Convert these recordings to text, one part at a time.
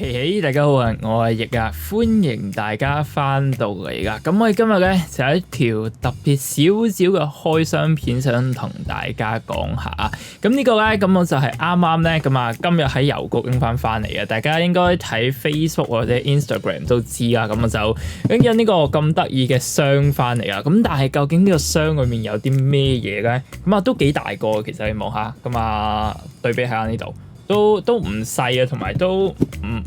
嘿嘿，大家好啊！我係奕啊，歡迎大家翻到嚟噶。咁我哋今日咧就有一條特別少少嘅開箱片，想同大家講下。咁呢個咧，咁我就係啱啱咧咁啊，今日喺郵局拎翻嚟嘅。大家應該睇 Facebook 或者 Instagram 都知啦。咁我就拎咗呢個咁得意嘅箱翻嚟啊。咁但係究竟呢個箱裏面有啲咩嘢咧？咁啊都幾大個，其實你望下。咁啊對比下呢度。都唔細啊，同埋都唔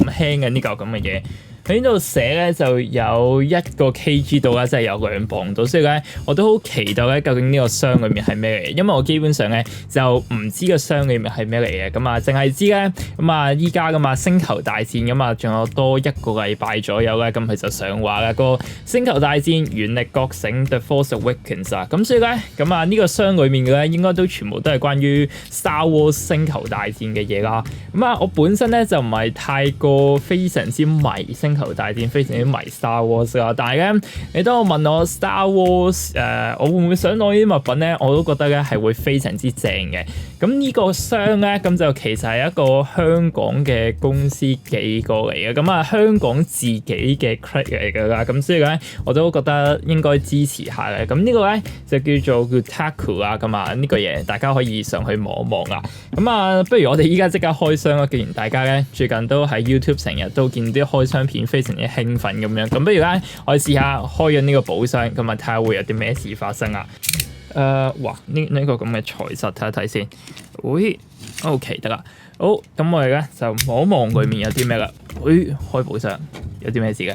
輕嘅呢嚿咁嘅嘢。喺呢度寫咧就有1個 kg 度啦，即係有2磅度，所以咧我都好期待咧，究竟呢個箱裏面係咩嚟嘅？因為我基本上咧就唔知個箱裏面係咩嚟嘅，咁啊淨係知咧咁啊依家咁啊星球大戰咁啊，仲有多1個禮拜左右咧，咁佢就上畫啦。個星球大戰原力覺醒 The Force Awakens 啊，咁所以咧咁啊呢個箱裏面嘅咧應該都全部都係關於 Star Wars 星球大戰嘅嘢啦。咁啊我本身咧就唔係太過非常之迷星球大戰，非常之迷 Star Wars 啦，但係咧，你當我問我 Star Wars 我會唔會想攞呢啲物品咧？我都覺得咧係會非常之正嘅。咁呢個箱咧，咁就其實係一個香港嘅公司寄過嚟嘅，咁啊香港自己嘅 credit 嚟㗎啦。咁所以咧，我都覺得應該支持下嘅。咁呢個咧就叫做 Gutaku 啊，咁啊呢個嘢大家可以上去望一望啦。咁啊，不如我哋依家即刻開箱啦！既然大家咧最近都喺 YouTube 成日都見啲開箱片，非常之興奮咁樣，咁不如咧我哋試下開咗呢個寶箱，咁啊睇下會有啲咩事發生啊！哇！呢個咁嘅材質睇一睇先。喂，OK 得啦。好，咁我哋咧就望一望裏面有啲咩啦。喂，開寶箱有啲咩事嘅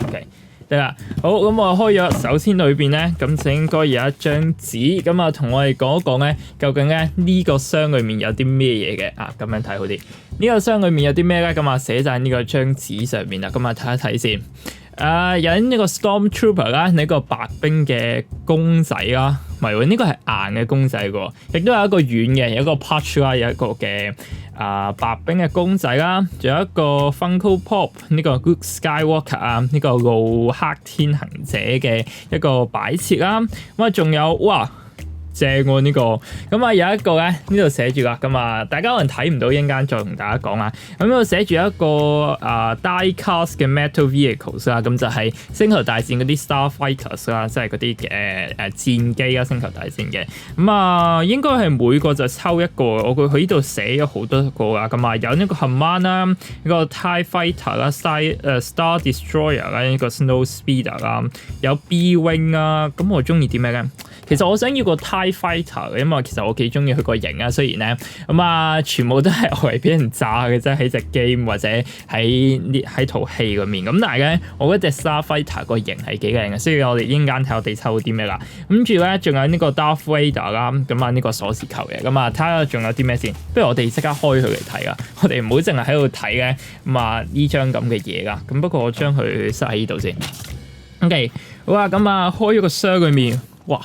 ？OK。得啦，好，咁我開咗，首先裏邊咧，咁就應該有一張紙，咁啊同我哋講一講咧，究竟咧呢個箱裏面有啲咩嘢嘅啊？咁樣睇好啲。呢個箱裏面有啲咩咧？咁啊寫晒呢個張紙上面啦，咁啊睇一睇先。有呢個 Stormtrooper 啦，呢個白兵嘅公仔啦，唔係喎，呢個係硬嘅公仔喎，亦都有一個軟嘅，有一個 Patch 啦，有一個嘅白兵嘅公仔啦，仲有一個 Funko Pop 呢個 Luke Skywalker 啊，呢個路克天行者嘅一個擺設啦，咁啊仲有哇！正喎呢個，咁啊有一個咧呢度寫住啦，咁啊大家可能睇唔到，一陣間再同大家講啦。咁呢度寫住一個die cast 嘅 metal vehicles 啦，咁就係星球大戰嗰啲 Starfighters 啦，即係嗰啲戰機啦，星球大戰嘅。咁啊應該係每個就抽一個，佢呢度寫咗好多個啊。咁啊有呢個 Haman 啦，呢個 TIE Fighter 啦，Star Destroyer 啦，呢個 Snow Speeder 啦，有 B-Wing 啦。咁我中意啲咩咧？其實我想要個 TIE Fighter 嘅，因為其實我幾中意佢個型啊。雖然咧全部都係為俾人炸嘅啫，喺隻 game 或者喺套戲裏面。咁但係咧，我覺得隻 Star Fighter 個型係幾靚嘅，所以我哋一陣間睇我哋抽啲咩啦。跟住咧，仲有呢個 Darth Vader 啦，咁啊呢個鎖匙球嘅。咁啊睇下仲有啲咩先。不如我哋即刻開佢嚟睇啊！我哋唔好淨係喺度睇嘅。咁啊呢張咁嘅嘢啦。咁不過我將佢塞喺呢度先。OK， 好啊。咁啊開咗個箱裏面，哇！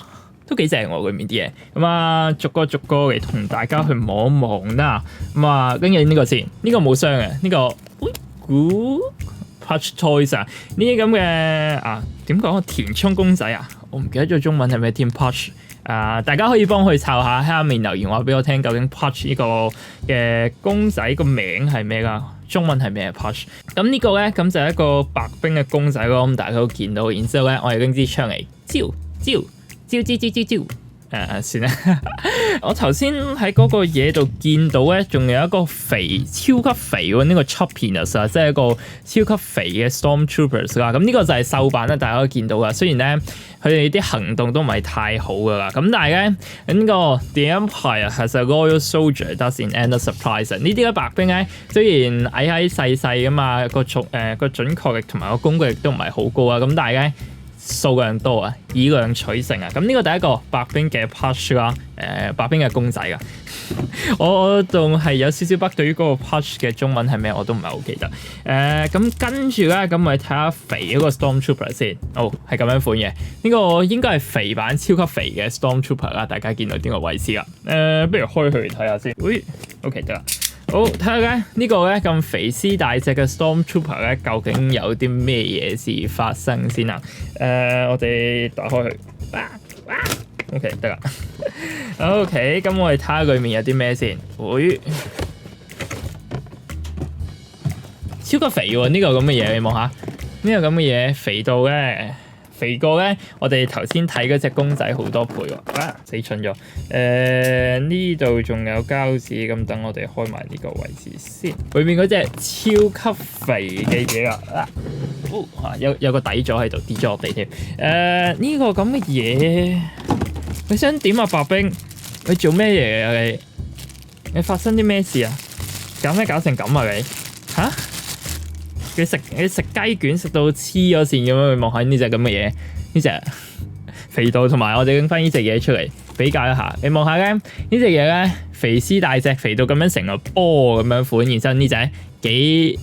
都幾正喎，裏面啲嘢，咁啊逐個嚟同大家去望一望啦。咁啊跟住呢個先，呢個冇箱嘅，呢個 Patch Toys 啊，呢啲咁嘅點講填充公仔啊，我唔記得咗中文係咩添 Patch 大家可以幫佢抄下，喺下面留言話俾我聽，究竟 Patch 呢個嘅公仔個名係咩㗎？中文係咩 Patch？ 咁呢個咧咁就係一個白兵嘅公仔咯，咁大家都見到。然之後咧，我哋拎支槍嚟招。算啦。我頭先喺嗰個嘢度見到咧，仲有一個超級肥喎，呢個 Chopiness 啊，即係一個超級肥嘅 Stormtroopers 啦。咁呢個就係獸版啦，大家都見到噶。雖然咧佢哋啲行動都唔係太好噶啦，咁但係咧呢個 The Empire has a loyal soldier that's in endless surprise。呢啲嘅白兵咧，雖然矮細噶嘛，個準確力同埋個攻擊力都唔係好高啊，咁但係咧，數量多啊，以量取勝啊！咁呢個第一個白兵嘅 Patch 啦，白兵嘅公仔啊，我仲係有少少 bug，對於嗰個 Patch 嘅中文係咩我都唔係好記得。咁跟住咧，咁我哋睇下肥嗰個 Stormtrooper 先。係咁樣款嘅，呢個應該係肥版超級肥嘅 Stormtrooper 啦，大家見到邊個位置啦？不如開佢嚟睇下先。OK 得啦。好，睇下咧呢個咧咁肥屍大隻嘅 Stormtrooper 咧，究竟有啲咩嘢事發生先啊？我哋打開佢。OK 得啦。OK， 咁我哋睇下裏面有啲咩先。超級肥喎！呢個咁嘅嘢，你望下呢個咁嘅嘢，肥到咧，肥過咧，我哋頭先睇嗰隻公仔好多倍喎！啊，死蠢咗！呢度仲有膠紙，咁等我哋開埋呢個位置先。裏面嗰隻超級肥嘅嘢啊！有個底座喺度，跌咗落地添。呢個咁嘅嘢，你想點啊，白兵？你做咩嘢啊？你發生啲咩事啊？搞咩搞成咁啊？你吓？你食雞卷食到黐咗線咁樣，望下呢隻咁嘅嘢，呢隻肥到，同埋我哋拎翻呢隻嘢出嚟比較一下，你望下咧，呢隻嘢咧肥絲大隻，肥到咁樣成個波咁樣款，然之後呢隻幾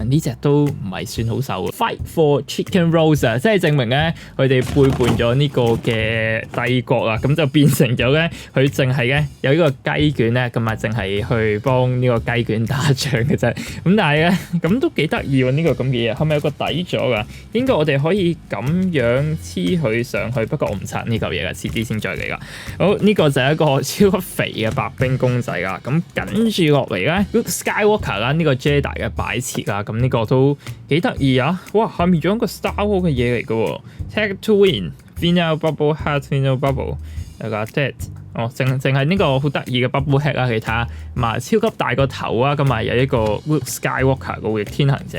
呢隻都唔係算好瘦嘅。Fight for Chicken Rolls 啊，即係證明咧佢哋背叛咗呢個嘅帝國啊，咁就變成咗咧佢淨係咧有呢個雞卷咧，咁啊淨係去幫呢個雞卷打仗嘅啫。咁但係咧咁都幾得意喎，呢個咁嘅嘢係咪有個底座㗎？應該我哋可以咁樣黐佢上去，不過我唔拆呢嚿嘢㗎，遲啲先再嚟㗎。好，呢個就係一個超級肥嘅白兵公仔啦。咁跟住落嚟咧 Luke Skywalker 啦，呢個 Jedi 嘅擺設啊，咁呢個都幾得意啊！哇，下面仲有一個 Star Wars 嘅嘢嚟嘅喎 ，Tag to Win，Final Bubble Hat，Final Bubble， 有個 Dead， 哦，淨係呢個好得意嘅 Bubble Hat 啊，你睇下，超級大個頭啊，咁啊有一個 Luke Skywalker 嘅天行者。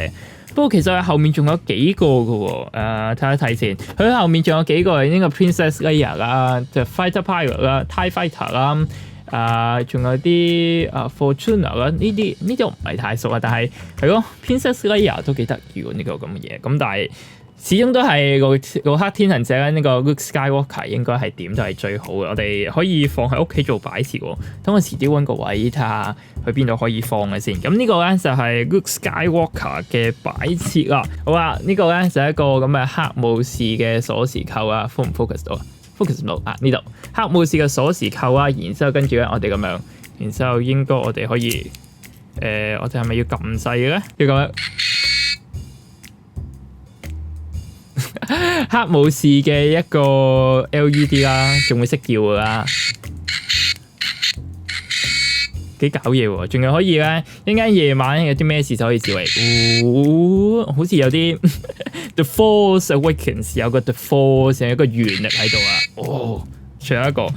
不過其實佢後面仲有幾個嘅喎，睇一睇先。佢後面仲有幾個係呢個 Princess Leia 啦，The Fighter Pilot 啦，TIE Fighter 啦，仲有啲Fortuna 啦，呢啲我唔係太熟啊，但係係咯 Princess Leia 都幾得意喎，呢個咁嘅嘢。咁但係始終都係個黑天行者咧，呢個 Luke Skywalker 應該係點都係最好嘅。我哋可以放喺屋企做擺設喎。等我遲啲揾個位睇下去邊度可以放嘅先。咁呢個咧就係 Luke Skywalker 嘅擺設啦。好啦，呢個咧就係一個咁嘅黑武士嘅鎖匙扣啊。focus 唔 focus 到啊 ？focus 唔到啊？呢度黑武士嘅鎖匙扣啊。然之後跟住咧我哋咁樣，然之後應該我哋可以我哋係咪要撳掣嘅咧？要咁樣。黑武士嘅一個 LED 啦，仲會識叫㗎啦，幾搞嘢喎！仲有可以咧，一陣間夜晚有啲咩事就可以照嚟，好似有啲 The Force Awakens 有個 The Force 有一個原力喺度啊！哦，仲有一個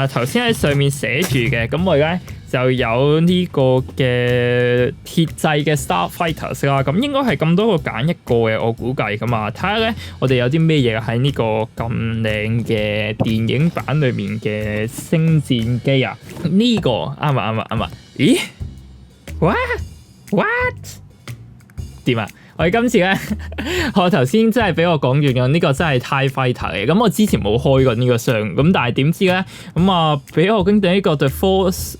頭先喺上面寫住嘅，咁我而家就有呢個嘅鐵製嘅 Starfighters 啦，咁應該係咁多個揀一個嘅，我估計咁啊。睇下咧，我哋有啲咩嘢喺呢個咁靚嘅電影版裏面嘅星戰機啊？呢個啱啊！咦 ？What？點啊？我哋今次咧，我頭先真係俾我講完咗，呢個真係 TIE Fighter 嚟。咁我之前冇開過呢個箱，咁但係點知咧，俾我經典呢個 The First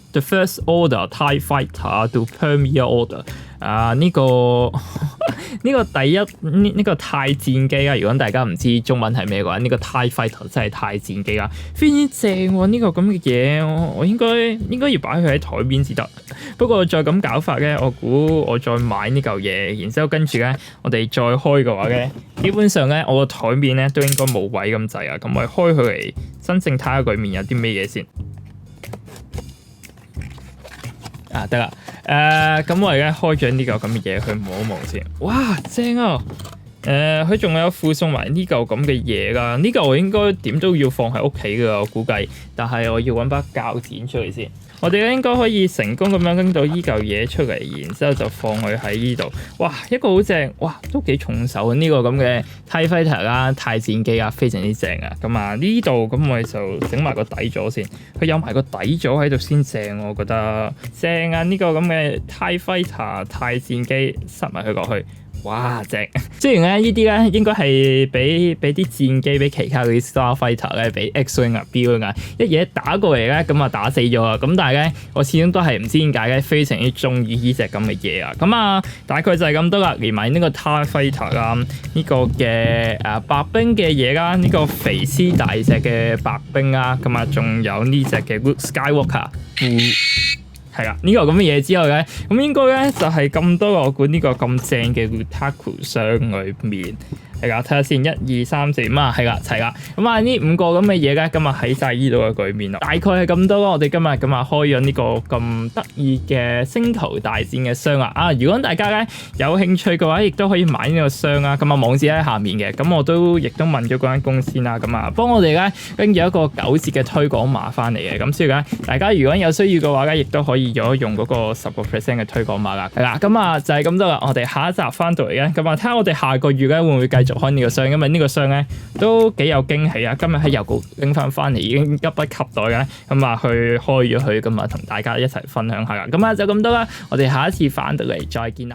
Order TIE Fighter to Premier Order 呢個第一呢個太戰機啊！如果大家唔知中文係咩嘅話，呢個 TIE Fighter 真係太戰機啦，非常之正喎！呢個咁嘅嘢，我應該要擺佢喺台邊至得。不過再咁搞法咧，我估我再買呢嚿嘢，然之後跟住咧，我哋再開嘅話咧，基本上咧我個台面咧都應該冇位咁滯啊！咁我開佢嚟，真正睇下佢面有啲咩嘢先。得啦，咁我而家開咗呢嚿咁嘅嘢去望一望先。哇，正啊！佢仲有附送埋呢嚿咁嘅嘢㗎。呢嚿我應該點都要放喺屋企㗎，我估計。但係我要揾把鉸剪出嚟先。我哋咧應該可以成功咁樣拎到呢嚿嘢出嚟，然之後就放佢喺呢度。哇，一個好正，哇，都幾重手啊！呢個咁嘅 TIE Fighter 啦，太戰機啊，非常之正啊！咁啊，呢度咁我哋就整埋個底座先。佢有埋個底座喺度先正，我覺得正啊！呢個咁嘅 TIE Fighter 太戰機塞埋佢落去。哇，正！雖然咧呢啲咧應該係俾啲戰機俾其他嗰啲 Starfighter 咧，俾 X-Wing 啊、B-Wing 啊一嘢打過嚟咧，咁啊打死咗啊！咁但係咧，我始終都係唔知點解咧，非常之中意呢隻咁嘅嘢啊！咁啊，大概就係咁多啦，連埋呢個 TIE Fighter 啦，呢個嘅白兵嘅嘢啦，呢個肥絲大隻嘅白兵啦，咁啊仲有呢隻嘅 Luke Skywalker。係啦，呢個咁嘅嘢之後咧，咁應該咧就係咁多個我估呢個咁正嘅 Lutaku 箱裏面，係啦，睇下先，1、2、3、4啊，係啦，齊啦。咁啊，呢5個咁嘅嘢咧，今日喺晒呢度嘅局面咯，大概係咁多咯。我哋今日咁啊開咗呢個咁得意嘅星球大戰嘅箱啊！如果大家咧有興趣嘅話，亦都可以買呢個箱啊。咁啊，網址喺下面嘅。咁我都亦都問咗嗰間公司啦，咁啊幫我哋咧跟住一個9折嘅推廣碼翻嚟嘅。咁所以咧，大家如果有需要嘅話咧，亦都可以用嗰個10% 嘅推廣碼啦。係啦，咁啊就係咁多啦。我哋下一集翻到嚟咧，咁啊睇下我哋下個月咧會唔會繼續開呢個箱，因為呢個箱咧都幾有驚喜啊！今日喺郵局拎翻嚟，已經急不及待嘅，咁啊去開咗佢，咁啊同大家一齊分享下啦。咁啊就咁多啦，我哋下一次翻到嚟再見啦。